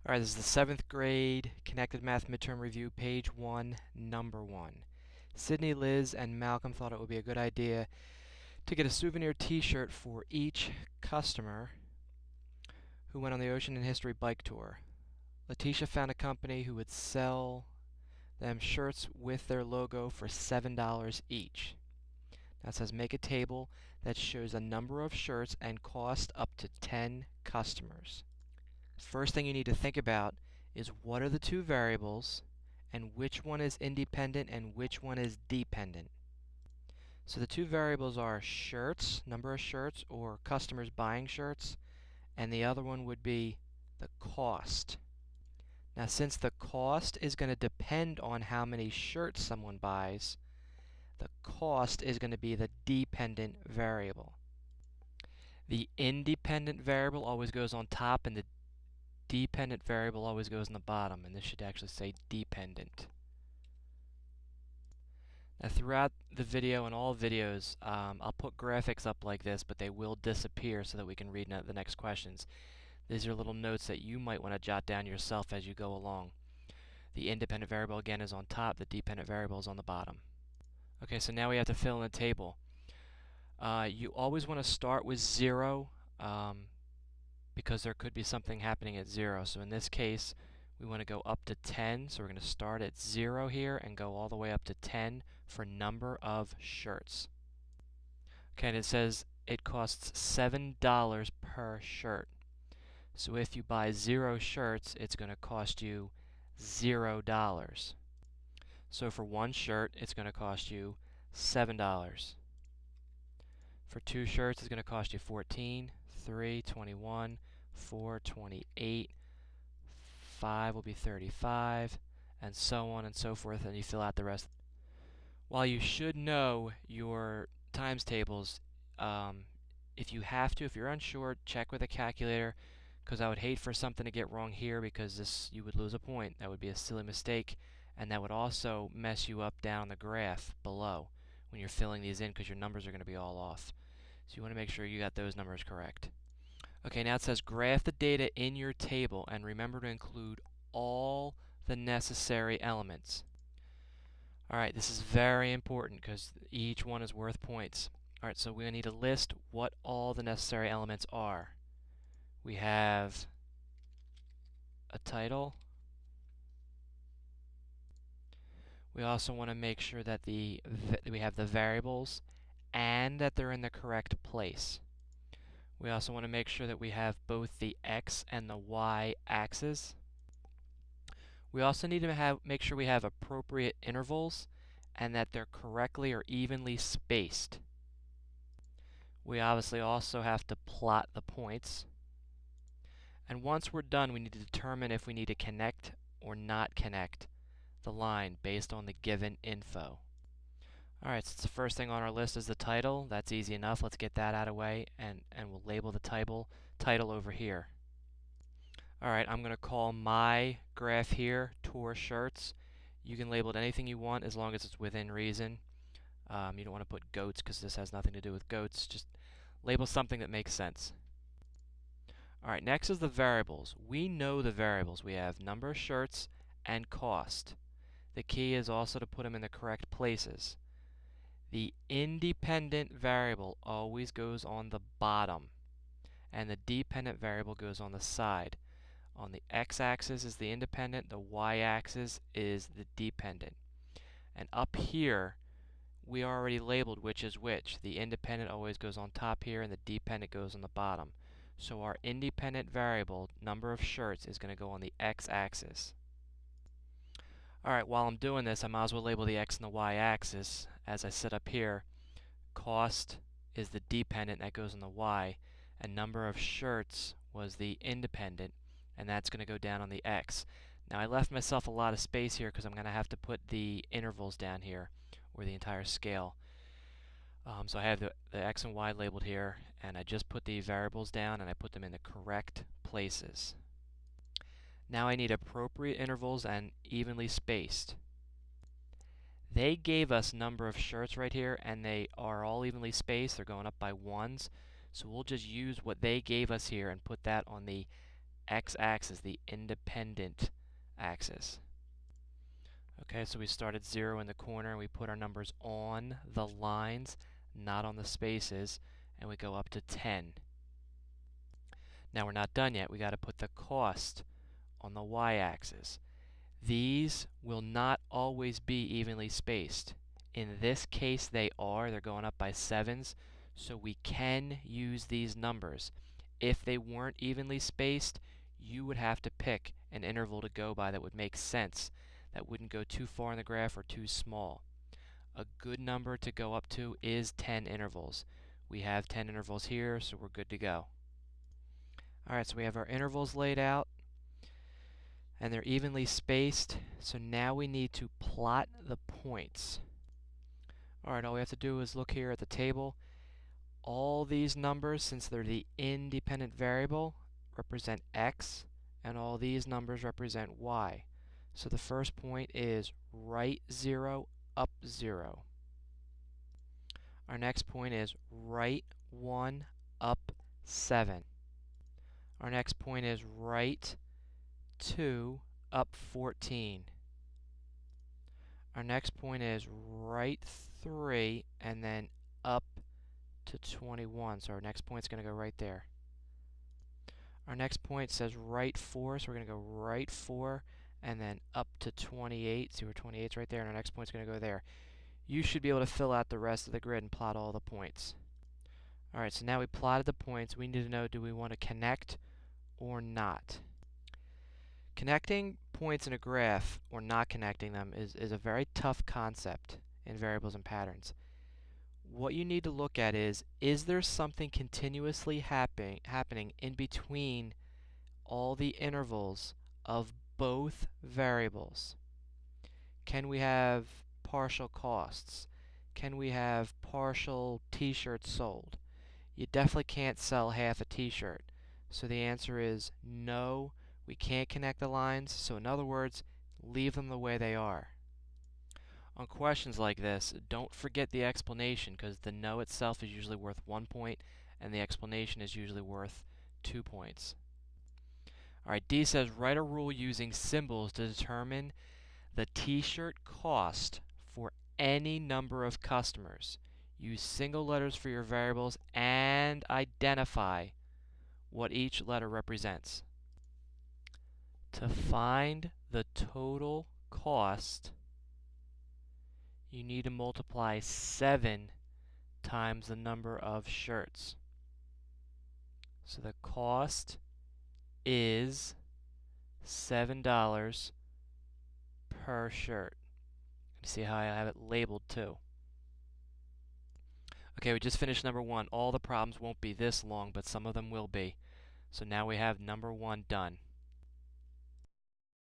All right, this is the 7th grade Connected Math Midterm Review, page 1, number 1. Sydney, Liz, and Malcolm thought it would be a good idea to get a souvenir t-shirt for each customer who went on the Ocean and History bike tour. Letitia found a company who would sell them shirts with their logo for $7 each. Now it says make a table that shows a number of shirts and cost up to 10 customers. First thing you need to think about is what are the two variables and which one is independent and which one is dependent. So the two variables are shirts, number of shirts, or customers buying shirts, and the other one would be the cost. Now since the cost is going to depend on how many shirts someone buys, the cost is going to be the dependent variable. The independent variable always goes on top and the dependent variable always goes on the bottom, and this should actually say dependent. Now throughout the video and all videos, I'll put graphics up like this, but they will disappear so that we can read the next questions. These are little notes that you might want to jot down yourself as you go along. The independent variable again is on top, the dependent variable is on the bottom. Okay, so now we have to fill in the table. You always want to start with 0. Because there could be something happening at 0. So in this case, we want to go up to 10. So we're going to start at 0 here and go all the way up to 10 for number of shirts. Okay, and it says it costs $7 per shirt. So if you buy 0 shirts, it's going to cost you $0. So for one shirt, it's going to cost you $7. For 2 shirts, it's going to cost you 14, 3, 21, 4, 28, 5 will be 35, and so on and so forth, and you fill out the rest. While you should know your times tables, if you're unsure, check with a calculator, because I would hate for something to get wrong here because you would lose a point. That would be a silly mistake, and that would also mess you up down the graph below when you're filling these in because your numbers are going to be all off. So you want to make sure you got those numbers correct. Okay, now it says graph the data in your table and remember to include all the necessary elements. Alright, this is very important because each one is worth points. Alright, so we need to list what all the necessary elements are. We have a title. We also want to make sure that we have the variables and that they're in the correct place. We also want to make sure that we have both the x and the y axis. We also need to make sure we have appropriate intervals and that they're correctly or evenly spaced. We obviously also have to plot the points. And once we're done, we need to determine if we need to connect or not connect the line based on the given info. Alright, so the first thing on our list is the title. That's easy enough. Let's get that out of the way, and we'll label the title over here. Alright, I'm going to call my graph here Tour Shirts. You can label it anything you want as long as it's within reason. You don't want to put goats because this has nothing to do with goats. Just label something that makes sense. Alright, next is the variables. We know the variables. We have number of shirts and cost. The key is also to put them in the correct places. The independent variable always goes on the bottom, and the dependent variable goes on the side. On the x-axis is the independent, the y-axis is the dependent. And up here, we already labeled which is which. The independent always goes on top here, and the dependent goes on the bottom. So our independent variable, number of shirts, is going to go on the x-axis. Alright, while I'm doing this, I might as well label the x and the y-axis. As I set up here, cost is the dependent, that goes on the y, and number of shirts was the independent, and that's going to go down on the x. Now I left myself a lot of space here because I'm going to have to put the intervals down here, or the entire scale. So I have the x and y labeled here, and I just put the variables down and I put them in the correct places. Now I need appropriate intervals and evenly spaced. They gave us number of shirts right here, and they are all evenly spaced. They're going up by ones. So we'll just use what they gave us here and put that on the x-axis, the independent axis. Okay, so we start at 0 in the corner, and we put our numbers on the lines, not on the spaces, and we go up to 10. Now we're not done yet. We got to put the cost on the y-axis. These will not always be evenly spaced. In this case, they are. They're going up by 7s, so we can use these numbers. If they weren't evenly spaced, you would have to pick an interval to go by that would make sense, that wouldn't go too far in the graph or too small. A good number to go up to is 10 intervals. We have 10 intervals here, so we're good to go. Alright, so we have our intervals laid out, and they're evenly spaced, so now we need to plot the points. Alright, all we have to do is look here at the table. All these numbers, since they're the independent variable, represent x, and all these numbers represent y. So the first point is right 0, up 0. Our next point is right 1, up 7. Our next point is right 2, up 14. Our next point is right 3, and then up to 21. So our next point's going to go right there. Our next point says right 4, so we're going to go right 4, and then up to 28. See where 28's right there, and our next point's going to go there. You should be able to fill out the rest of the grid and plot all the points. Alright, so now we plotted the points. We need to know, do we want to connect or not? Connecting points in a graph or not connecting them is a very tough concept in variables and patterns. What you need to look at is there something continuously happening in between all the intervals of both variables? Can we have partial costs? Can we have partial t-shirts sold? You definitely can't sell half a t-shirt. So the answer is no, we can't connect the lines. So in other words, leave them the way they are. On questions like this, don't forget the explanation, because the no itself is usually worth 1 point, and the explanation is usually worth 2 points. Alright, D says write a rule using symbols to determine the t-shirt cost for any number of customers. Use single letters for your variables and identify what each letter represents. To find the total cost, you need to multiply 7 times the number of shirts. So the cost is $7 per shirt. You see how I have it labeled too. Okay, we just finished number 1. All the problems won't be this long, but some of them will be. So now we have number 1 done.